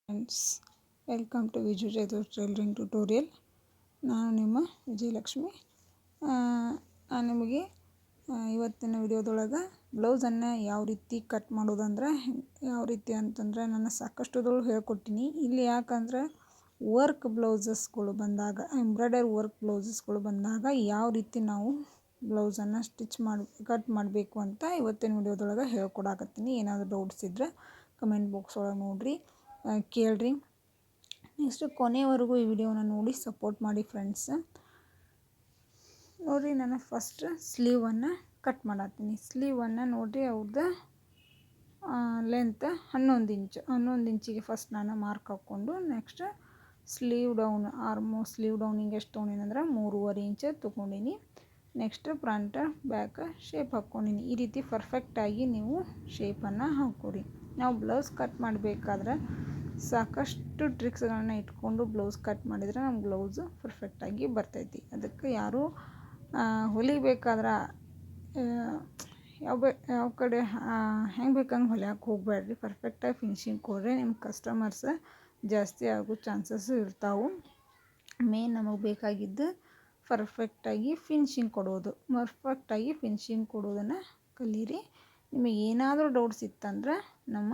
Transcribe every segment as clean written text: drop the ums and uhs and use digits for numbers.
Friends, welcome to Vijay tailoring tutorial. ನಾನು ನಿಮ್ಮ ವಿಜಯಲಕ್ಷ್ಮಿ. ನಾನು ನಿಮಗೆ ಇವತ್ತಿನ ವಿಡಿಯೋದೊಳಗೆ ಬ್ಲೌಸನ್ನು ಯಾವ ರೀತಿ ಕಟ್ ಮಾಡೋದಂದ್ರೆ ಯಾವ ರೀತಿ ಅಂತಂದರೆ ನಾನು ಸಾಕಷ್ಟುಗಳು ಹೇಳ್ಕೊಟ್ಟಿನಿ. ಇಲ್ಲಿ ಯಾಕಂದರೆ ವರ್ಕ್ ಬ್ಲೌಸಸ್ಗಳು ಬಂದಾಗ, ಎಂಬ್ರಾಯ್ಡರಿ ವರ್ಕ್ ಬ್ಲೌಸಸ್ಗಳು ಬಂದಾಗ ಯಾವ ರೀತಿ ನಾವು ಬ್ಲೌಸನ್ನು ಕಟ್ ಮಾಡಬೇಕು ಅಂತ ಇವತ್ತಿನ ವಿಡಿಯೋದೊಳಗೆ ಹೇಳ್ಕೊಡಾಕತ್ತೀನಿ. ಏನಾದರೂ ಡೌಟ್ಸ್ ಇದ್ದರೆ ಕಮೆಂಟ್ ಬಾಕ್ಸ್ ಒಳಗೆ ನೋಡಿರಿ, ಕೇಳ್ರಿ. ನೆಕ್ಸ್ಟ್ ಕೊನೆವರೆಗೂ ಈ ವಿಡಿಯೋನ ನೋಡಿ ಸಪೋರ್ಟ್ ಮಾಡಿ ಫ್ರೆಂಡ್ಸ್. ನೋಡಿರಿ, ನಾನು ಫಸ್ಟ್ ಸ್ಲೀವನ್ನು ಕಟ್ ಮಾಡತ್ತೀನಿ. ಸ್ಲೀವನ್ನು ನೋಡಿರಿ, ಅವ್ರದ್ದು ಲೆಂತ್ 11 ಇಂಚಿಗೆ ಫಸ್ಟ್ ನಾನು ಮಾರ್ಕ್ ಹಾಕ್ಕೊಂಡು ನೆಕ್ಸ್ಟ್ ಸ್ಲೀವ್ ಡೌನ್ ಸ್ಲೀವ್ ಡೌನಿಗೆ ಎಷ್ಟು ತೊಗೊಂಡಿನಿ 3.5 ಇಂಚ್ ತೊಗೊಂಡಿನಿ. ನೆಕ್ಸ್ಟ್ ಫ್ರಂಟ್ ಬ್ಯಾಕ್ ಶೇಪ್ ಹಾಕ್ಕೊಂಡಿನಿ. ಈ ರೀತಿ ಪರ್ಫೆಕ್ಟಾಗಿ ನೀವು ಶೇಪನ್ನು ಹಾಕ್ಕೊಡಿ. ನಾವು ಬ್ಲೌಸ್ ಕಟ್ ಮಾಡಬೇಕಾದ್ರೆ ಸಾಕಷ್ಟು ಟ್ರಿಕ್ಸ್ಗಳನ್ನ ಇಟ್ಕೊಂಡು ಬ್ಲೌಸ್ ಕಟ್ ಮಾಡಿದರೆ ನಮ್ಮ ಬ್ಲೌಸು ಪರ್ಫೆಕ್ಟಾಗಿ ಬರ್ತೈತಿ. ಅದಕ್ಕೆ ಯಾರೂ ಹೊಲಿಬೇಕಾದ್ರೆ ಯಾವ ಕಡೆ ಹೆಂಗೆ ಬೇಕಂಗೆ ಹೊಲಿಯೋಕೆ ಹೋಗಬೇಡ್ರಿ. ಪರ್ಫೆಕ್ಟಾಗಿ ಫಿನಿಶಿಂಗ್ ಕೊಡ್ರಿ, ನಿಮ್ಮ ಕಸ್ಟಮರ್ಸ್ ಜಾಸ್ತಿ ಆಗೋ ಚಾನ್ಸಸ್ಸು ಇರ್ತಾವೆ. ಮೇನ್ ನಮಗೆ ಬೇಕಾಗಿದ್ದು ಪರ್ಫೆಕ್ಟಾಗಿ ಫಿನಿಶಿಂಗ್ ಕೊಡೋದನ್ನು ಕಲೀರಿ. ನಿಮಗೆ ಏನಾದರೂ ಡೌಟ್ಸ್ ಇತ್ತಂದ್ರೆ ನಮ್ಮ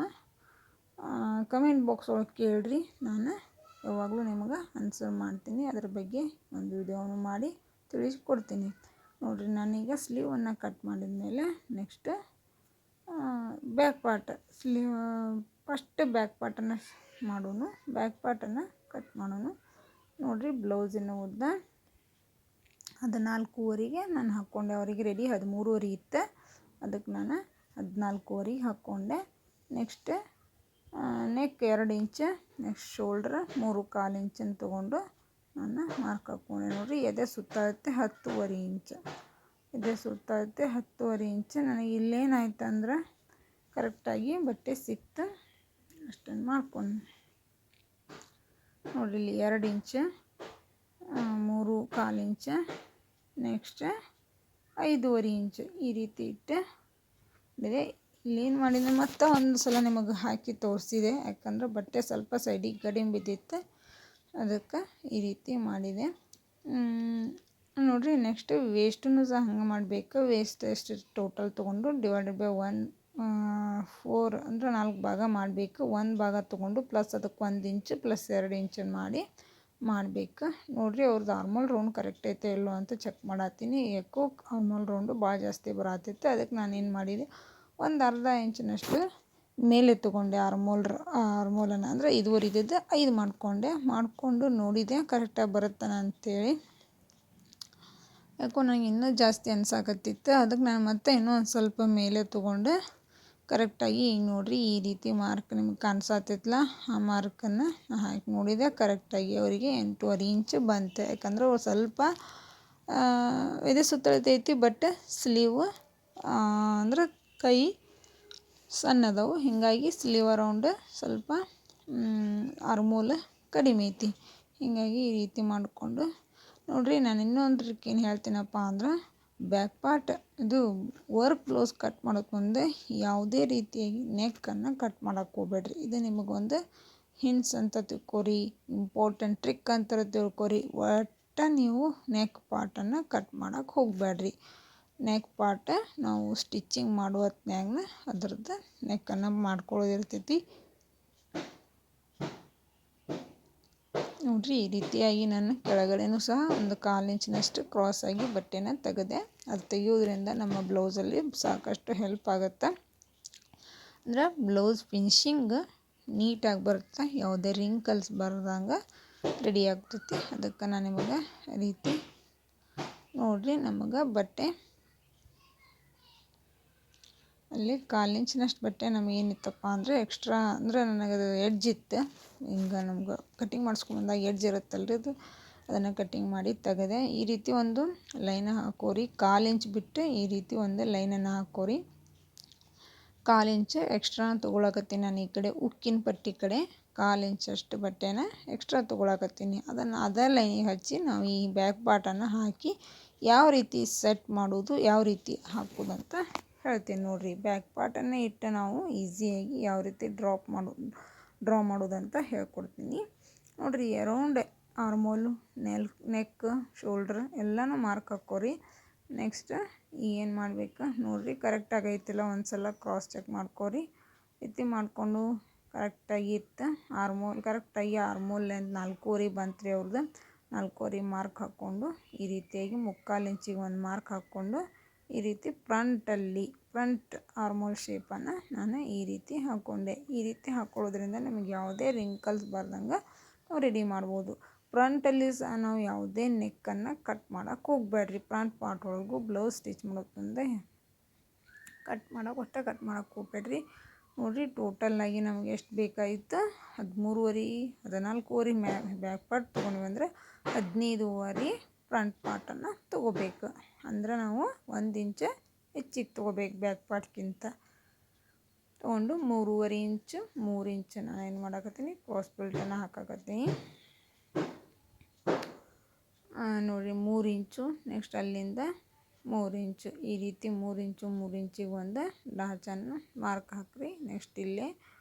ಕಮೆಂಟ್ ಬಾಕ್ಸ್ ಒಳಗೆ ಕೇಳ್ರಿ, ನಾನು ಯಾವಾಗಲೂ ನಿಮಗೆ ಆನ್ಸರ್ ಮಾಡ್ತೀನಿ. ಅದರ ಬಗ್ಗೆ ಒಂದು ವಿಡಿಯೋವನ್ನು ಮಾಡಿ ತಿಳಿಸ್ಕೊಡ್ತೀನಿ. ನೋಡಿರಿ, ನಾನೀಗ ಸ್ಲೀವನ್ನು ಕಟ್ ಮಾಡಿದ ಮೇಲೆ next back part first back ಪಾರ್ಟನ್ನು ಕಟ್ ಮಾಡೋಣ. ನೋಡಿರಿ, ಬ್ಲೌಸಿನ ಉದ್ದ 14.5ಗೆ ನಾನು ಹಾಕ್ಕೊಂಡೆ. ಅವರಿಗೆ ರೆಡಿ 13.5 ಇತ್ತು, ಅದಕ್ಕೆ ನಾನು 14.5ಗೆ ಹಾಕ್ಕೊಂಡೆ. Next neck 2 inch, next shoulder 3.25 ಇಂಚನ್ನು ತೊಗೊಂಡು ನಾನು ಮಾರ್ಕ್ ಹಾಕ್ಕೊಂಡೆ. ನೋಡಿರಿ, ಎದೆ ಸುತ್ತ ಐತೆ 10.5 ಇಂಚ್. ನನಗೆ ಇಲ್ಲೇನಾಯ್ತು ಅಂದ್ರೆ ಕರೆಕ್ಟಾಗಿ ಬಟ್ಟೆ ಸಿಕ್ತು, ಅಷ್ಟನ್ನು ಮಾಡ್ಕೊಂಡು ನೋಡಿರಿ. ಇಲ್ಲಿ 2 ಇಂಚ್, 3.25 ಇಂಚ್, ನೆಕ್ಸ್ಟ್ 5.5 ಇಂಚ್ ಈ ರೀತಿ ಇಟ್ಟು ಬೇರೆ ಇಲ್ಲೇನು ಮಾಡಿದೆ ಮತ್ತು ಒಂದು ಸಲ ನಿಮಗೆ ಹಾಕಿ ತೋರಿಸಿದೆ. ಯಾಕಂದ್ರೆ ಬಟ್ಟೆ ಸ್ವಲ್ಪ ಸೈಡಿಗೆ ಕಡಿಮೆ ಬಿದ್ದಿತ್ತು, ಅದಕ್ಕೆ ಈ ರೀತಿ ಮಾಡಿದೆ. ನೋಡಿರಿ, ನೆಕ್ಸ್ಟ್ ವೇಸ್ಟನ್ನು ಸಹ ಹಂಗೆ ಮಾಡಬೇಕು. ವೇಸ್ಟ್ ಎಷ್ಟು ಟೋಟಲ್ ತೊಗೊಂಡು ಡಿವೈಡೆಡ್ ಬೈ 4 ಅಂದರೆ 4 ಭಾಗ ಮಾಡಬೇಕು. 1 ಭಾಗ ತೊಗೊಂಡು ಪ್ಲಸ್ ಅದಕ್ಕೆ 1 ಇಂಚ್ ಪ್ಲಸ್ 2 ಇಂಚನ್ನು ಮಾಡಬೇಕು. ನೋಡಿರಿ, ಅವ್ರದ್ದು ಆರ್ಮೋಲ್ ರೌಂಡ್ ಕರೆಕ್ಟ್ ಐತೆ ಇಲ್ಲೋ ಅಂತ ಚೆಕ್ ಮಾಡತ್ತೀನಿ. ಯಾಕೋ ಆರ್ಮೋಲ್ ರೌಂಡು ಭಾಳ ಜಾಸ್ತಿ ಬರತ್ತೈತೆ. ಅದಕ್ಕೆ ನಾನೇನು ಮಾಡಿದೆ, ಒಂದು ಅರ್ಧ ಇಂಚಿನಷ್ಟು ಮೇಲೆ ತೊಗೊಂಡೆ. ಆರ್ಮೋಲನ್ನು ಅಂದರೆ 5.5 ಇದ್ದದ್ದು 5 ಮಾಡಿಕೊಂಡು ನೋಡಿದೆ ಕರೆಕ್ಟಾಗಿ ಬರುತ್ತಾನೆ ಅಂಥೇಳಿ. ಯಾಕೋ ನನಗೆ ಇನ್ನೂ ಜಾಸ್ತಿ ಅನ್ಸಾಕತ್ತಿತ್ತು, ಅದಕ್ಕೆ ನಾನು ಮತ್ತೆ ಇನ್ನೂ ಒಂದು ಸ್ವಲ್ಪ ಮೇಲೆ ತೊಗೊಂಡೆ. ಕರೆಕ್ಟಾಗಿ ಈಗ ನೋಡಿರಿ, ಈ ರೀತಿ ಮಾರ್ಕ್ ನಿಮ್ಗೆ ಕಾಣಿಸತ್ತೈತಲ್ಲ, ಆ ಮಾರ್ಕನ್ನು ಹಾಕಿ ನೋಡಿದೆ. ಕರೆಕ್ಟಾಗಿ ಅವರಿಗೆ 8.5 ಇಂಚ್ ಬಂತು. ಯಾಕಂದ್ರೆ ಅವ್ರು ಸ್ವಲ್ಪ ಎದೆ ಸುತ್ತಳತೈತಿ, ಬಟ್ ಸ್ಲೀವ್ ಅಂದ್ರೆ ಕೈ ಸಣ್ಣದವು, ಹೀಗಾಗಿ ಸ್ಲೀವ್ ಅರೌಂಡ್ ಸ್ವಲ್ಪ ಆರ್ಮೋಲ್ ಕಡಿಮೆ ಐತಿ. ಹೀಗಾಗಿ ಈ ರೀತಿ ಮಾಡಿಕೊಂಡು ನೋಡಿರಿ. ನಾನು ಇನ್ನೊಂದು ಟ್ರಿಕ್ ಏನು ಹೇಳ್ತೀನಪ್ಪ ಅಂದ್ರೆ, ಬ್ಯಾಕ್ ಪಾರ್ಟ್ ಇದು ವರ್ಕ್ ಬ್ಲೌಸ್ ಕಟ್ ಮಾಡೋಕ್ಕೆ ಮುಂದೆ ಯಾವುದೇ ರೀತಿಯಾಗಿ ನೆಕ್ಕನ್ನು ಕಟ್ ಮಾಡೋಕ್ಕೆ ಹೋಗ್ಬೇಡ್ರಿ. ಇದು ನಿಮಗೊಂದು ಹಿಂಟ್ಸ್ ಅಂತ ತಿಳ್ಕೊರಿ, ಇಂಪಾರ್ಟೆಂಟ್ ಟ್ರಿಕ್ ಅಂತ ತಿಳ್ಕೊರಿ. ಒಟ್ಟು ನೀವು ನೆಕ್ ಪಾರ್ಟನ್ನು ಕಟ್ ಮಾಡೋಕ್ಕೆ ಹೋಗಬೇಡ್ರಿ. ನೆಕ್ ಪಾರ್ಟ್ ನಾವು ಸ್ಟಿಚ್ಚಿಂಗ್ ಮಾಡುವ ಹೊತ್ನ್ಯಾಗ ಅದ್ರದ್ದು ನೆಕ್ಕನ್ನು ಮಾಡ್ಕೊಳ್ಳೋದಿರ್ತೈತಿ. ನೋಡಿರಿ, ಈ ರೀತಿಯಾಗಿ ನಾನು ಕೆಳಗಡೆನೂ ಸಹ ಒಂದು 1/4 ಇಂಚಿನಷ್ಟು ಕ್ರಾಸಾಗಿ ಬಟ್ಟೆನ ತೆಗೆದೆ. ಅದು ತೆಗೆಯೋದ್ರಿಂದ ನಮ್ಮ ಬ್ಲೌಸಲ್ಲಿ ಸಾಕಷ್ಟು ಹೆಲ್ಪ್ ಆಗುತ್ತೆ. ಅಂದ್ರೆ ಬ್ಲೌಸ್ ಫಿನಿಶಿಂಗ್ ನೀಟಾಗಿ ಬರುತ್ತೆ, ಯಾವುದೇ ರಿಂಕಲ್ಸ್ ಬರ್ದಂಗೆ ರೆಡಿ ಆಗ್ತೈತಿ. ಅದಕ್ಕೆ ನಾನು ನಿಮಗೆ ರೀತಿ ನೋಡಿರಿ, ನಮಗೆ ಬಟ್ಟೆ ಅಲ್ಲಿ 1/4 ಇಂಚಿನಷ್ಟು ಬಟ್ಟೆ ನಮಗೇನಿತ್ತಪ್ಪ ಅಂದರೆ ಎಕ್ಸ್ಟ್ರಾ, ಅಂದರೆ ನನಗದು ಎಡ್ಜ್ ಇತ್ತು. ಹಿಂಗೆ ನಮ್ಗೆ ಕಟಿಂಗ್ ಮಾಡಿಸ್ಕೊಂಬಂದಾಗ ಎಡ್ಜ್ ಇರುತ್ತಲ್ರಿ, ಅದನ್ನು ಕಟಿಂಗ್ ಮಾಡಿ ತೆಗೆದೆ. ಈ ರೀತಿ ಒಂದು ಲೈನ್ ಹಾಕೋರಿ. 1/4 ಇಂಚ್ ಬಿಟ್ಟು ಈ ರೀತಿ ಒಂದು ಲೈನನ್ನು ಹಾಕೋರಿ. 1/4 ಇಂಚ್ ಎಕ್ಸ್ಟ್ರಾ ತೊಗೊಳಕತ್ತೀನಿ ನಾನು. ಈ ಕಡೆ ಉಕ್ಕಿನ ಪಟ್ಟಿ ಕಡೆ 1/4 ಇಂಚಷ್ಟು ಬಟ್ಟೆನ ಎಕ್ಸ್ಟ್ರಾ ತೊಗೊಳಕತ್ತೀನಿ. ಅದನ್ನು ಅದೇ ಲೈನಿಗೆ ಹಚ್ಚಿ ನಾವು ಈ ಬ್ಯಾಕ್ ಪಾರ್ಟನ್ನು ಹಾಕಿ ಯಾವ ರೀತಿ ಸೆಟ್ ಮಾಡೋದು, ಯಾವ ರೀತಿ ಹಾಕೋದು ಅಂತ ಹೇಳ್ತೀನಿ. ನೋಡಿರಿ, ಬ್ಯಾಕ್ ಪಾರ್ಟನ್ನು ಇಟ್ಟು ನಾವು ಈಸಿಯಾಗಿ ಯಾವ ರೀತಿ ಡ್ರಾಪ್ ಮಾಡೋದು ಡ್ರಾ ಮಾಡೋದಂತ ಹೇಳ್ಕೊಡ್ತೀನಿ. ನೋಡಿರಿ ಅರೌಂಡ್ ಆರ್ಮೋಲು ನೆಕ್ ಶೋಲ್ಡ್ರ್ ಎಲ್ಲನೂ ಮಾರ್ಕ್ ಹಾಕ್ಕೋರಿ. ನೆಕ್ಸ್ಟ್ ಏನು ಮಾಡ್ಬೇಕು ನೋಡಿರಿ, ಕರೆಕ್ಟ್ ಆಗೈತಿಲ್ಲ ಒಂದು ಸಲ ಕ್ರಾಸ್ ಚೆಕ್ ಮಾಡ್ಕೋರಿ. ಇತಿ ಮಾಡಿಕೊಂಡು ಕರೆಕ್ಟಾಗಿ ಇತ್ತು ಕರೆಕ್ಟಾಗಿ ಆರ್ಮೋಲ್ ಲೆಂತ್ 4.5 ಬಂತು ರೀ ಅವ್ರದ್ದು. 4.5 ಮಾರ್ಕ್ ಹಾಕ್ಕೊಂಡು ಈ ರೀತಿಯಾಗಿ 3/4 ಇಂಚಿಗೆ ಒಂದು ಮಾರ್ಕ್ ಹಾಕ್ಕೊಂಡು ಈ ರೀತಿ ಫ್ರಂಟ್ ಆರ್ಮೋಲ್ ಶೇಪನ್ನು ನಾನು ಈ ರೀತಿ ಹಾಕ್ಕೊಂಡೆ. ಈ ರೀತಿ ಹಾಕ್ಕೊಳ್ಳೋದ್ರಿಂದ ನಮಗೆ ಯಾವುದೇ ರಿಂಕಲ್ಸ್ ಬರ್ದಂಗೆ ನಾವು ರೆಡಿ ಮಾಡ್ಬೋದು. ಫ್ರಂಟಲ್ಲಿ ಸಹ ನಾವು ಯಾವುದೇ ನೆಕ್ಕನ್ನು ಕಟ್ ಮಾಡೋಕ್ಕೆ ಹೋಗಬೇಡ್ರಿ. ಫ್ರಂಟ್ ಪಾರ್ಟ್ ಒಳಗೂ ಬ್ಲೌಸ್ ಸ್ಟಿಚ್ ಮಾಡೋಕ್ಕಂದ್ರೆ ಕಟ್ ಮಾಡೋಕ್ಕೆ ಹೋಗಬೇಡ್ರಿ. ನೋಡಿರಿ ಟೋಟಲ್ಲಾಗಿ ನಮಗೆ ಎಷ್ಟು ಬೇಕಾಗಿತ್ತು 14.5 ಬ್ಯಾಕ್ ಪಾರ್ಟ್ ತೊಗೊಂಡ್ವಿ 15.5 ಫ್ರಂಟ್ ಪಾರ್ಟನ್ನು ತೊಗೋಬೇಕು. ಅಂದ್ರೆ ನಾವು 1 ಇಂಚ್ ಹೆಚ್ಚಿಗೆ ತೊಗೋಬೇಕು ಬ್ಯಾಕ್ ಪಾರ್ಟ್ಗಿಂತ. ತೊಗೊಂಡು 3.5 ಇಂಚ್ ನಾನು ಏನು ಮಾಡಾಕತ್ತೀನಿ ಕ್ರಾಸ್ ಬೆಲ್ಟನ್ನು ಹಾಕಾಕತ್ತೀನಿ. ನೋಡಿರಿ 3 ಇಂಚು, ನೆಕ್ಸ್ಟ್ ಅಲ್ಲಿಂದ 3 ಇಂಚು, ಈ ರೀತಿ 3 ಇಂಚಿಗೆ ಒಂದು ಡಾಚನ್ನು ಮಾರ್ಕ್ ಹಾಕ್ರಿ. ನೆಕ್ಸ್ಟ್ ಇಲ್ಲೇ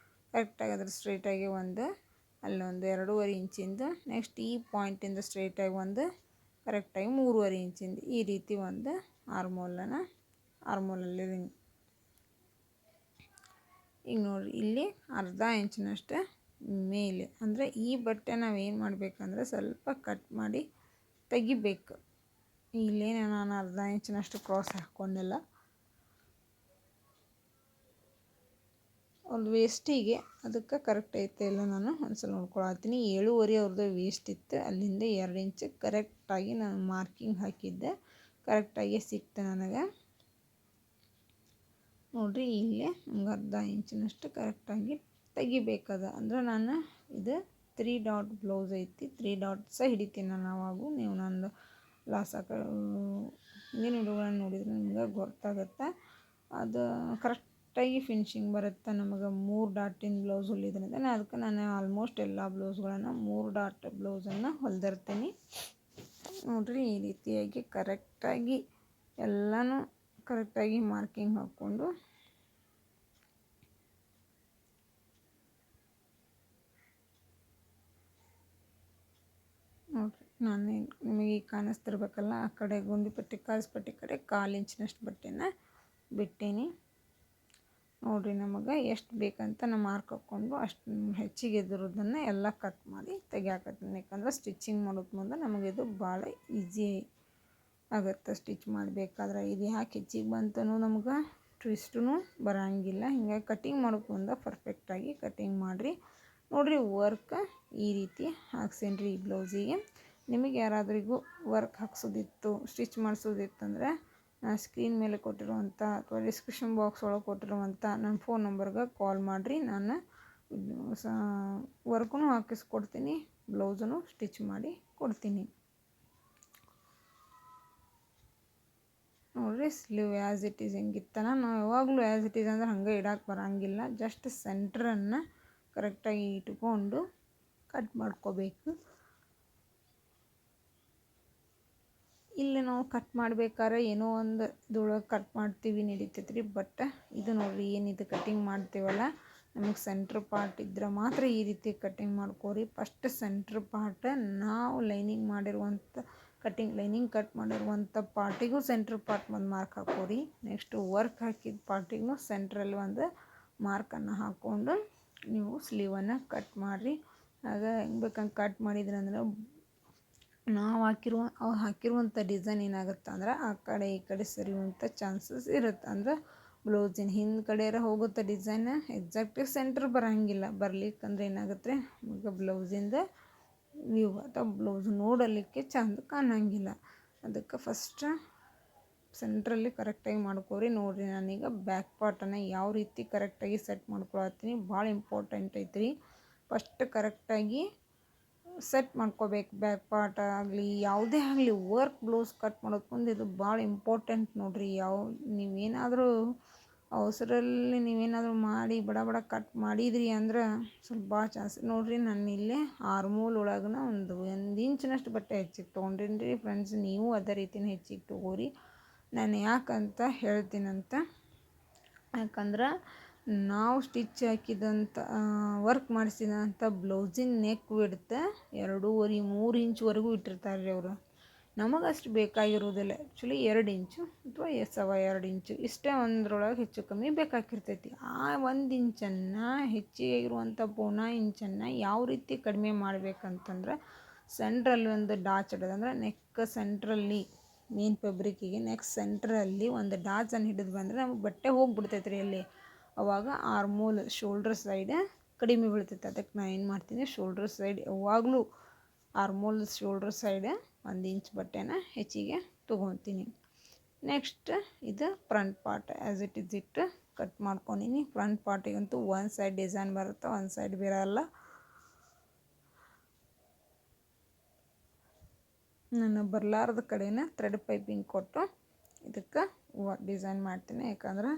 ಕರೆಕ್ಟಾಗಿ ಅದ್ರ ಸ್ಟ್ರೈಟಾಗಿ ಅಲ್ಲೊಂದು 2.5 ಇಂಚಿಂದು, ನೆಕ್ಸ್ಟ್ ಈ ಪಾಯಿಂಟಿಂದ ಸ್ಟ್ರೈಟಾಗಿ ಕರೆಕ್ಟಾಗಿ 3.5 ಇಂಚಿಂದು ಈ ರೀತಿ ಆರ್ಮೋಲಲ್ಲಿ ರಿಂಗ್. ಈಗ ನೋಡಿರಿ ಇಲ್ಲಿ ಅರ್ಧ ಇಂಚಿನಷ್ಟು ಮೇಲೆ ಅಂದರೆ ಈ ಬಟ್ಟೆ ನಾವೇನು ಮಾಡಬೇಕಂದ್ರೆ ಸ್ವಲ್ಪ ಕಟ್ ಮಾಡಿ ತೆಗಿಬೇಕು. ಇಲ್ಲೇನು ನಾನು ಅರ್ಧ ಇಂಚಿನಷ್ಟು ಕ್ರಾಸ್ ಹಾಕ್ಕೊಂಡಿಲ್ಲ. ಒಂದು ವೇಸ್ಟಿಗೆ ಅದಕ್ಕೆ ಕರೆಕ್ಟ್ ಐತೆ ಇಲ್ಲ ನಾನು ಒಂದ್ಸಲ ನೋಡ್ಕೊಳತ್ತೀನಿ. 7.5 ಅವ್ರದ್ದು ವೇಸ್ಟ್ ಇತ್ತು, ಅಲ್ಲಿಂದ 2 ಇಂಚ್ ಕರೆಕ್ಟಾಗಿ ನಾನು ಮಾರ್ಕಿಂಗ್ ಹಾಕಿದ್ದೆ. ಕರೆಕ್ಟಾಗಿ ಸಿಕ್ತು ನನಗೆ. ನೋಡಿರಿ ಇಲ್ಲೇ ನಮ್ಗೆ ಅರ್ಧ ಇಂಚಿನಷ್ಟು ಕರೆಕ್ಟಾಗಿ ತೆಗಿಬೇಕದ. ಅಂದ್ರೆ ನಾನು ಇದು 3 ಡಾಟ್ ಬ್ಲೌಸ್ ಐತಿ, 3 ಡಾಟ್ಸ ಹಿಡಿತೀನಿ ನಾನು. ಅವಾಗೂ ನೀವು ನಂದು ಹಿಂದಿನ ವಿಡಿಯೋಗಳನ್ನು ನೋಡಿದರೆ ನಿಮ್ಗೆ ಗೊತ್ತಾಗುತ್ತೆ. ಅದು ಕರೆಕ್ಟಾಗಿ ಫಿನಿಶಿಂಗ್ ಬರುತ್ತೆ ನಮಗೆ 3 ಡಾಟಿನ ಬ್ಲೌಸ್ ಹೊಲಿಯೋದ್ರಿಂದ. ಅದಕ್ಕೆ ನಾನು ಆಲ್ಮೋಸ್ಟ್ ಎಲ್ಲ ಬ್ಲೌಸ್ಗಳನ್ನು 3 ಡಾಟ್ ಬ್ಲೌಸನ್ನು ಹೊಲಿದಿರ್ತೀನಿ. ನೋಡಿರಿ ಈ ರೀತಿಯಾಗಿ ಕರೆಕ್ಟಾಗಿ ಎಲ್ಲನೂ ಕರೆಕ್ಟಾಗಿ ಮಾರ್ಕಿಂಗ್ ಹಾಕ್ಕೊಂಡು ನೋಡಿರಿ ನಾನು ನಿಮಗೆ ಈಗ ಕಾಣಿಸ್ತಿರ್ಬೇಕಲ್ಲ, ಆ ಕಡೆ ಗುಂಡಿಪಟ್ಟಿ ಕಾಲ್ಸ್ಪಟ್ಟಿ ಕಡೆ 1/4 ಇಂಚಿನಷ್ಟು ಬಟ್ಟೆನ ಬಿಟ್ಟೀನಿ. ನೋಡಿರಿ ನಮಗೆ ಎಷ್ಟು ಬೇಕಂತ ನಾನು ಮಾರ್ಕ್ ಹಾಕ್ಕೊಂಡು ಅಷ್ಟು ಹೆಚ್ಚಿಗೆ ಇದ್ದಿರೋದನ್ನು ಎಲ್ಲ ಕಟ್ ಮಾಡಿ ತೆಗಿಯಾಕತ್ತೀನಿ. ಯಾಕಂದ್ರೆ ಸ್ಟಿಚಿಂಗ್ ಮಾಡೋದು ಮುಂದೆ ನಮಗೆ ಇದು ಭಾಳ ಈಸಿ ಆಗುತ್ತೆ ಸ್ಟಿಚ್ ಮಾಡಬೇಕಾದ್ರೆ. ಇದು ಯಾಕೆ ಹೆಚ್ಚಿಗೆ ಬಂತನೋ ನಮ್ಗೆ ಟ್ವಿಸ್ಟೂ ಬರೋಂಗಿಲ್ಲ. ಹಿಂಗಾಗಿ ಕಟಿಂಗ್ ಮಾಡೋಕೆ ಮುಂದೆ ಪರ್ಫೆಕ್ಟಾಗಿ ಕಟಿಂಗ್ ಮಾಡಿರಿ. ನೋಡಿರಿ ವರ್ಕ್ ಈ ರೀತಿ ಹಾಕ್ಸೇನ್ರಿ ಈ ಬ್ಲೌಸಿಗೆ. ನಿಮಗೆ ಯಾರಾದ್ರಿಗೂ ವರ್ಕ್ ಹಾಕ್ಸೋದಿತ್ತು, ಸ್ಟಿಚ್ ಮಾಡಿಸೋದಿತ್ತಂದ್ರೆ ಸ್ಕ್ರೀನ್ ಮೇಲೆ ಕೊಟ್ಟಿರುವಂಥ ಅಥವಾ ಡಿಸ್ಕ್ರಿಪ್ಷನ್ ಬಾಕ್ಸ್ ಒಳಗೆ ಕೊಟ್ಟಿರುವಂಥ ನನ್ನ ಫೋನ್ ನಂಬರ್ಗೆ ಕಾಲ್ ಮಾಡಿರಿ. ನಾನು ವರ್ಕೂ ಹಾಕಿಸ್ಕೊಡ್ತೀನಿ, ಬ್ಲೌಸನ್ನು ಸ್ಟಿಚ್ ಮಾಡಿ ಕೊಡ್ತೀನಿ. ನೋಡಿರಿ ಸ್ಲೀವ್ ಆ್ಯಸ್ ಇಟ್ ಈಸ್ ಹೆಂಗಿತ್ತಲ್ಲ, ನಾವು ಯಾವಾಗಲೂ ಆ್ಯಸ್ ಇಟ್ ಈಸ್ ಅಂದ್ರೆ ಹಂಗೆ ಇಡಕ್ಕೆ ಬರೋಂಗಿಲ್ಲ. ಜಸ್ಟ್ ಸೆಂಟ್ರನ್ನು ಕರೆಕ್ಟಾಗಿ ಇಟ್ಕೊಂಡು ಕಟ್ ಮಾಡ್ಕೋಬೇಕು. ಇಲ್ಲಿ ನಾವು ಕಟ್ ಮಾಡ್ಬೇಕಾದ್ರೆ ಏನೋ ಒಂದು ಇದ್ರೊಳಗೆ ಕಟ್ ಮಾಡ್ತೀವಿ ನಡೀತೈತೆ ರೀ. ಬಟ್ ಇದು ನೋಡಿರಿ ಏನಿದು ಕಟಿಂಗ್ ಮಾಡ್ತೀವಲ್ಲ, ನಮಗೆ ಸೆಂಟ್ರ್ ಪಾರ್ಟ್ ಇದ್ರೆ ಮಾತ್ರ ಈ ರೀತಿ ಕಟಿಂಗ್ ಮಾಡ್ಕೋರಿ. ಫಸ್ಟ್ ಸೆಂಟ್ರ್ ಪಾರ್ಟ್ ನಾವು ಲೈನಿಂಗ್ ಕಟ್ ಮಾಡಿರುವಂಥ ಪಾರ್ಟಿಗೂ ಸೆಂಟ್ರ್ ಪಾರ್ಟ್ ಒಂದು ಮಾರ್ಕ್ ಹಾಕೋರಿ. ನೆಕ್ಸ್ಟ್ ವರ್ಕ್ ಹಾಕಿದ ಪಾರ್ಟಿಗೂ ಸೆಂಟ್ರಲ್ಲಿ ಒಂದು ಮಾರ್ಕನ್ನು ಹಾಕ್ಕೊಂಡು ನೀವು ಸ್ಲೀವನ್ನು ಕಟ್ ಮಾಡಿರಿ. ಆಗ ಹೆಂಗೆ ಬೇಕಂಗೆ ಕಟ್ ಮಾಡಿದ್ರಿ ಅಂದ್ರೆ ನಾವು ಹಾಕಿರುವಂಥ ಡಿಸೈನ್ ಏನಾಗುತ್ತೆ ಅಂದ್ರೆ ಆ ಕಡೆ ಈ ಕಡೆ ಸರಿಯುವಂಥ ಚಾನ್ಸಸ್ ಇರುತ್ತೆ. ಅಂದ್ರೆ ಬ್ಲೌಸಿನ ಹಿಂದ್ಗಡೆ ಹೋಗುತ್ತೆ ಡಿಸೈನ್, ಎಕ್ಸಾಕ್ಟಾಗಿ ಸೆಂಟ್ರ್ ಬರೋಂಗಿಲ್ಲ. ಬರ್ಲಿಕ್ಕಂದ್ರೆ ಏನಾಗುತ್ತೆ ಈಗ ಬ್ಲೌಸಿಂದ ವ್ಯೂ ಅಥವಾ ಬ್ಲೌಸ್ ನೋಡಲಿಕ್ಕೆ ಚೆಂದ ಕಾಣೋಂಗಿಲ್ಲ. ಅದಕ್ಕೆ ಫಸ್ಟ್ ಸೆಂಟ್ರಲ್ಲಿ ಕರೆಕ್ಟಾಗಿ ಮಾಡ್ಕೋರಿ. ನೋಡಿರಿ ನಾನೀಗ ಬ್ಯಾಕ್ ಪಾರ್ಟನ್ನು ಯಾವ ರೀತಿ ಕರೆಕ್ಟಾಗಿ ಸೆಟ್ ಮಾಡ್ಕೊಳತ್ತೀನಿ. ಭಾಳ ಇಂಪಾರ್ಟೆಂಟ್ ಐತ್ರಿ. ಫಸ್ಟ್ ಕರೆಕ್ಟಾಗಿ ಸೆಟ್ ಮಾಡ್ಕೋಬೇಕು. ಬ್ಯಾಕ್ ಪಾರ್ಟ್ ಆಗಲಿ ಯಾವುದೇ ಆಗಲಿ ವರ್ಕ್ ಬ್ಲೌಸ್ ಕಟ್ ಮಾಡೋದು ಮುಂದೆ ಇದು ಭಾಳ ಇಂಪಾರ್ಟೆಂಟ್ ನೋಡಿರಿ. ನೀವೇನಾದರೂ ಅವಸರಲ್ಲಿ ನೀವೇನಾದರೂ ಮಾಡಿ ಬಡ ಕಟ್ ಮಾಡಿದ್ರಿ ಅಂದ್ರೆ ಸ್ವಲ್ಪ ಭಾಳ ಚಾನ್ಸ್. ನೋಡಿರಿ ನಾನು ಇಲ್ಲೇ ಆರ್ಮೋಲ್ ಒಳಗನ ಒಂದು ಇಂಚಿನಷ್ಟು ಬಟ್ಟೆ ಹೆಚ್ಚಿಗೆ ತೊಗೊಂಡಿನಿ ರೀ ಫ್ರೆಂಡ್ಸ್. ನೀವು ಅದೇ ರೀತಿನ ಹೆಚ್ಚಿಗೆ ತೊಗೋರಿ. ನಾನು ಯಾಕಂತ ಹೇಳ್ತೀನಂತ, ಯಾಕಂದ್ರೆ ನಾವು ಸ್ಟಿಚ್ ಹಾಕಿದಂಥ ವರ್ಕ್ ಮಾಡಿಸಿದಂಥ ಬ್ಲೌಸಿನ ನೆಕ್ ವಿಡ್ತ್ 2.5-3 ಇಂಚ್ವರೆಗೂ ಇಟ್ಟಿರ್ತಾರೆ ರೀ ಅವರು. ನಮಗೆ ಅಷ್ಟು ಬೇಕಾಗಿರೋದಿಲ್ಲ. ಆ್ಯಕ್ಚುಲಿ 2 ಇಂಚು ಅಥವಾ 2.25 ಇಂಚು ಇಷ್ಟೇ, ಒಂದ್ರೊಳಗೆ ಹೆಚ್ಚು ಕಮ್ಮಿ ಬೇಕಾಗಿರ್ತೈತಿ. ಆ 1 ಇಂಚನ್ನು ಹೆಚ್ಚಿಗಿರುವಂಥ ಪೌನ ಇಂಚನ್ನು ಯಾವ ರೀತಿ ಕಡಿಮೆ ಮಾಡಬೇಕಂತಂದ್ರೆ, ಸೆಂಟ್ರಲ್ಲಿ ಒಂದು ಡಾಚ್ ಇಡೋದು. ಅಂದರೆ ನೆಕ್ ಸೆಂಟ್ರಲ್ಲಿ ಮೇನ್ ಫ್ಯಾಬ್ರಿಕ್ಕಿಗೆ ನೆಕ್ ಸೆಂಟ್ರಲ್ಲಿ ಒಂದು ಡಾಚನ್ನು ಹಿಡಿದು ಬಂದರೆ ನಮಗೆ ಬಟ್ಟೆ ಹೋಗಿಬಿಡ್ತೈತೆ ರೀ ಅಲ್ಲಿ. ಅವಾಗ ಆರ್ಮೋಲ್ ಶೋಲ್ಡ್ರ್ ಸೈಡ್ ಕಡಿಮೆ ಬೀಳ್ತೈತೆ. ಅದಕ್ಕೆ ನಾನು ಏನು ಮಾಡ್ತೀನಿ, ಶೋಲ್ಡ್ರ್ ಸೈಡ್ ಯಾವಾಗಲೂ ಆರ್ಮೋಲ್ ಶೋಲ್ಡ್ರ್ ಸೈಡ್ 1 ಇಂಚ್ ಬಟ್ಟೆನ ಹೆಚ್ಚಿಗೆ ತೊಗೊತೀನಿ. ನೆಕ್ಸ್ಟ್ ಇದು front part as it is ಇಟ್ಟು ಕಟ್ ಮಾಡ್ಕೊಂಡಿನಿ. ಫ್ರಂಟ್ ಪಾರ್ಟಿಗಂತೂ ಒಂದು ಸೈಡ್ ಡಿಸೈನ್ ಬರುತ್ತೆ, ಒಂದು ಸೈಡ್ ಬರೋಲ್ಲ. ನಾನು ಬರಲಾರ್ದ ಕಡೆನ ಥ್ರೆಡ್ ಪೈಪಿಂಗ್ ಕೊಟ್ಟು ಇದಕ್ಕೆ ಡಿಸೈನ್ ಮಾಡ್ತೀನಿ. ಯಾಕಂದ್ರೆ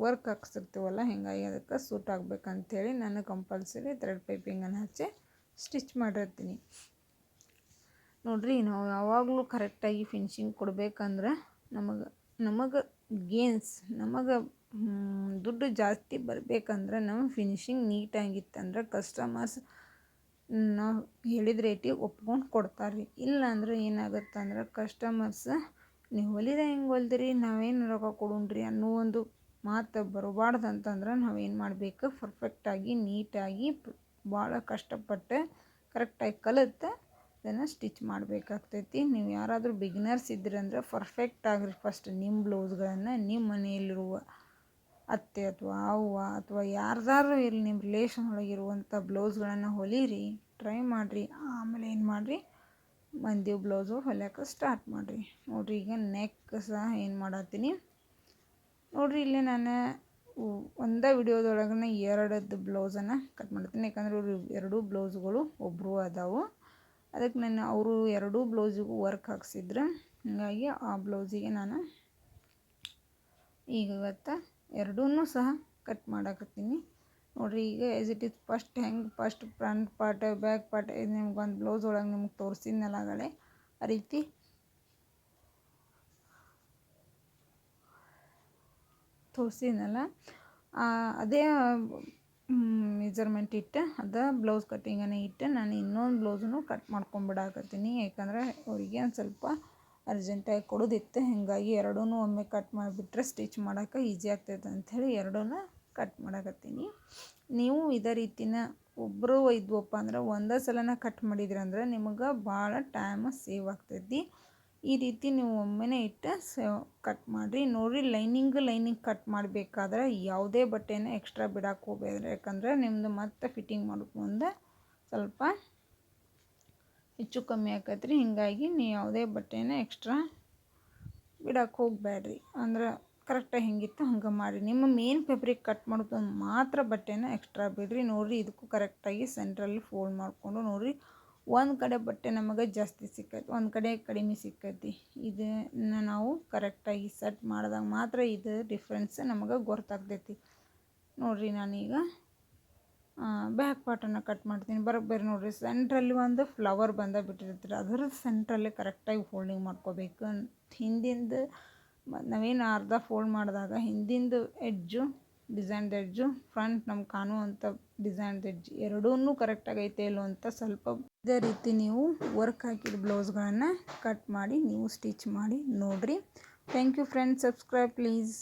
ವರ್ಕ್ ಹಾಕ್ಸಿರ್ತೀವಲ್ಲ, ಹೀಗಾಗಿ ಅದಕ್ಕೆ ಸೂಟ್ ಆಗ್ಬೇಕಂತೇಳಿ ನಾನು ಕಂಪಲ್ಸರಿ ಥ್ರೆಡ್ ಪೈಪಿಂಗನ್ನು ಹಚ್ಚಿ ಸ್ಟಿಚ್ ಮಾಡಿರ್ತೀನಿ. ನೋಡಿರಿ, ನಾವು ಯಾವಾಗಲೂ ಕರೆಕ್ಟಾಗಿ ಫಿನಿಶಿಂಗ್ ಕೊಡಬೇಕಂದ್ರೆ ನಮಗೆ ಗೇನ್ಸ್, ನಮಗೆ ದುಡ್ಡು ಜಾಸ್ತಿ ಬರಬೇಕಂದ್ರೆ ನಮ್ಮ ಫಿನಿಶಿಂಗ್ ನೀಟಾಗಿತ್ತಂದ್ರೆ ಕಸ್ಟಮರ್ಸ್ ನಾವು ಹೇಳಿದ ರೇಟಿಗೆ ಒಪ್ಕೊಂಡು ಕೊಡ್ತಾರೆ ರೀ. ಇಲ್ಲಾಂದ್ರೆ ಏನಾಗುತ್ತೆ ಅಂದ್ರೆ ಕಸ್ಟಮರ್ಸ್ ನೀವು ಹೊಲಿದ ಹೆಂಗೆ ಹೊಲ್ದಿರಿ, ನಾವೇನು ರೊಕ್ಕ ಕೊಡೋಣ್ರಿ ಅನ್ನೋ ಒಂದು ಮಾತು ಬರಬಾರ್ದು. ಅಂತಂದ್ರೆ ನಾವೇನು ಮಾಡಬೇಕು, ಪರ್ಫೆಕ್ಟಾಗಿ ನೀಟಾಗಿ ಭಾಳ ಕಷ್ಟಪಟ್ಟು ಕರೆಕ್ಟಾಗಿ ಕಲಿತು ಅದನ್ನು ಸ್ಟಿಚ್ ಮಾಡಬೇಕಾಗ್ತೈತಿ. ನೀವು ಯಾರಾದರೂ ಬಿಗಿನರ್ಸ್ ಇದ್ರಂದ್ರೆ ಪರ್ಫೆಕ್ಟ್ ಆಗಿರಿ. ಫಸ್ಟ್ ನಿಮ್ಮ ಬ್ಲೌಸ್ಗಳನ್ನು ನಿಮ್ಮ ಮನೆಯಲ್ಲಿರುವ ಅತ್ತೆ ಅಥವಾ ಅವ್ವ ಅಥವಾ ಯಾರ್ದಾರು ಇರಲಿ, ನಿಮ್ಮ ರಿಲೇಷನ್ ಒಳಗಿರುವಂಥ ಬ್ಲೌಸ್ಗಳನ್ನು ಹೊಲೀರಿ, ಟ್ರೈ ಮಾಡಿರಿ. ಆಮೇಲೆ ಏನು ಮಾಡಿರಿ, ಮಂದಿ ಬ್ಲೌಸು ಹೊಲಿಯೋಕೆ ಸ್ಟಾರ್ಟ್ ಮಾಡಿರಿ. ನೋಡಿರಿ, ಈಗ ನೆಕ್ ಸಹ ಏನು ಮಾಡತ್ತೀನಿ ನೋಡಿರಿ. ಇಲ್ಲೇ ನಾನು ಒಂದೇ ವಿಡಿಯೋದೊಳಗೆ 2 ಬ್ಲೌಸನ್ನು ಕಟ್ ಮಾಡ್ತೀನಿ. ಯಾಕಂದರೆ ಇವರು 2 ಬ್ಲೌಸ್ಗಳು ಒಬ್ಬರು ಅದಾವು. ಅದಕ್ಕೆ ನಾನು ಅವರು 2 ಬ್ಲೌಸಿಗೂ ವರ್ಕ್ ಹಾಕ್ಸಿದ್ರು. ಹಾಗಾಗಿ ಆ ಬ್ಲೌಸಿಗೆ ನಾನು ಈಗ ಇವತ್ತು 2 ಸಹ ಕಟ್ ಮಾಡಾಕತ್ತೀನಿ. ನೋಡಿರಿ, ಈಗ as it is first front part back part ಇದು ನಿಮ್ಗೆ ಒಂದು ಬ್ಲೌಸ್ ಒಳಗೆ ನಿಮ್ಗೆ ತೋರಿಸಿದ್ನಲ್ಲ ಆಗಲೇ, ಆ ರೀತಿ ತೋರಿಸಿದ್ನಲ್ಲ ಅದೇ ಮೆಜರ್ಮೆಂಟ್ ಇಟ್ಟು ಅದೇ ಬ್ಲೌಸ್ ಕಟ್ಟಿಂಗನ್ನು ಇಟ್ಟು ನಾನು ಇನ್ನೊಂದು ಬ್ಲೌಸನ್ನು ಕಟ್ ಮಾಡ್ಕೊಂಬಿಡಾಕತ್ತೀನಿ. ಯಾಕಂದರೆ ಅವರಿಗೆ ಒಂದು ಸ್ವಲ್ಪ ಅರ್ಜೆಂಟಾಗಿ ಕೊಡೋದಿತ್ತು. ಹೀಗಾಗಿ 2 ಒಮ್ಮೆ ಕಟ್ ಮಾಡಿಬಿಟ್ರೆ ಸ್ಟಿಚ್ ಮಾಡೋಕೆ ಈಸಿ ಆಗ್ತೈತೆ ಅಂಥೇಳಿ 2 ಕಟ್ ಮಾಡಾಕತ್ತೀನಿ. ನೀವು ಇದೇ ರೀತಿನ ಒಬ್ಬರು ಇದ್ವಪ್ಪ ಅಂದ್ರೆ ಒಂದೇ ಸಲನ ಕಟ್ ಮಾಡಿದ್ರಂದ್ರೆ ನಿಮಗೆ ಭಾಳ ಟೈಮ್ ಸೇವ್ ಆಗ್ತೈತಿ. ಈ ರೀತಿ ನೀವು ಒಮ್ಮೆನೇ ಇಟ್ಟು ಕಟ್ ಮಾಡಿರಿ. ನೋಡಿರಿ, ಲೈನಿಂಗ್ ಕಟ್ ಮಾಡಬೇಕಾದ್ರೆ ಯಾವುದೇ ಬಟ್ಟೆನ ಎಕ್ಸ್ಟ್ರಾ ಬಿಡಕ್ಕೆ ಹೋಗ್ಬೇಡ್ರಿ. ಯಾಕಂದರೆ ನಿಮ್ಮದು ಮತ್ತೆ ಫಿಟ್ಟಿಂಗ್ ಮಾಡೋಕ್ಕೆ ಮುಂದೆ ಸ್ವಲ್ಪ ಹೆಚ್ಚು ಕಮ್ಮಿ ಆಕೈತ್ರಿ. ಹೀಗಾಗಿ ನೀವು ಯಾವುದೇ ಬಟ್ಟೆನ ಎಕ್ಸ್ಟ್ರಾ ಬಿಡಕ್ಕೆ ಹೋಗಬೇಡ್ರಿ. ಅಂದ್ರೆ ಕರೆಕ್ಟಾಗಿ ಹೆಂಗಿತ್ತು ಹಂಗೆ ಮಾಡಿರಿ. ನಿಮ್ಮ ಮೇನ್ ಫ್ಯಾಬ್ರಿಕ್ ಕಟ್ ಮಾಡೋದು ಮಾತ್ರ ಬಟ್ಟೆನ ಎಕ್ಸ್ಟ್ರಾ ಬಿಡ್ರಿ. ನೋಡಿರಿ, ಇದಕ್ಕೂ ಕರೆಕ್ಟಾಗಿ ಸೆಂಟ್ರಲ್ಲಿ ಫೋಲ್ಡ್ ಮಾಡಿಕೊಂಡು ನೋಡಿರಿ, ಒಂದು ಕಡೆ ಬಟ್ಟೆ ನಮಗೆ ಜಾಸ್ತಿ ಸಿಕ್ಕೈತಿ, ಒಂದು ಕಡೆ ಕಡಿಮೆ ಸಿಕ್ಕೈತಿ. ಇದನ್ನು ನಾವು ಕರೆಕ್ಟಾಗಿ ಸೆಟ್ ಮಾಡಿದಾಗ ಮಾತ್ರ ಇದು ಡಿಫ್ರೆನ್ಸ್ ನಮಗೆ ಗೊತ್ತಾಗ್ತೈತಿ. ನೋಡಿರಿ, ನಾನೀಗ ಬ್ಯಾಕ್ ಪಾರ್ಟನ್ನು ಕಟ್ ಮಾಡ್ತೀನಿ. ಬರೋಬ್ಬರಿ ನೋಡಿರಿ, ಸೆಂಟ್ರಲ್ಲಿ ಒಂದು ಫ್ಲವರ್ ಬಿಟ್ಟಿರ್ತೀರಿ, ಅದರ ಸೆಂಟ್ರಲ್ಲಿ ಕರೆಕ್ಟಾಗಿ ಫೋಲ್ಡಿಂಗ್ ಮಾಡ್ಕೋಬೇಕು. ಹಿಂದಿಂದು ನಾವೇನು ಅರ್ಧ ಫೋಲ್ಡ್ ಮಾಡಿದಾಗ ಹಿಂದಿಂದು ಎಡ್ಜು ಡಿಸೈನ್ದು ಎಡ್ಜು, ಫ್ರಂಟ್ ನಮ್ಗೆ ಕಾಣುವಂಥ ಡಿಸೈನ್ದು ಎಡ್ಜ್ ಎರಡೂ ಕರೆಕ್ಟಾಗಿ ಐತೆ ಇಲ್ಲೋ ಅಂತ ಸ್ವಲ್ಪ ಇದೇ ರೀತಿ ನೀವು ವರ್ಕ್ ಹಾಕಿದ ಬ್ಲೌಸ್ಗಳನ್ನು ಕಟ್ ಮಾಡಿ ನೀವು ಸ್ಟಿಚ್ ಮಾಡಿ ನೋಡಿರಿ. Thank you friends. Subscribe please.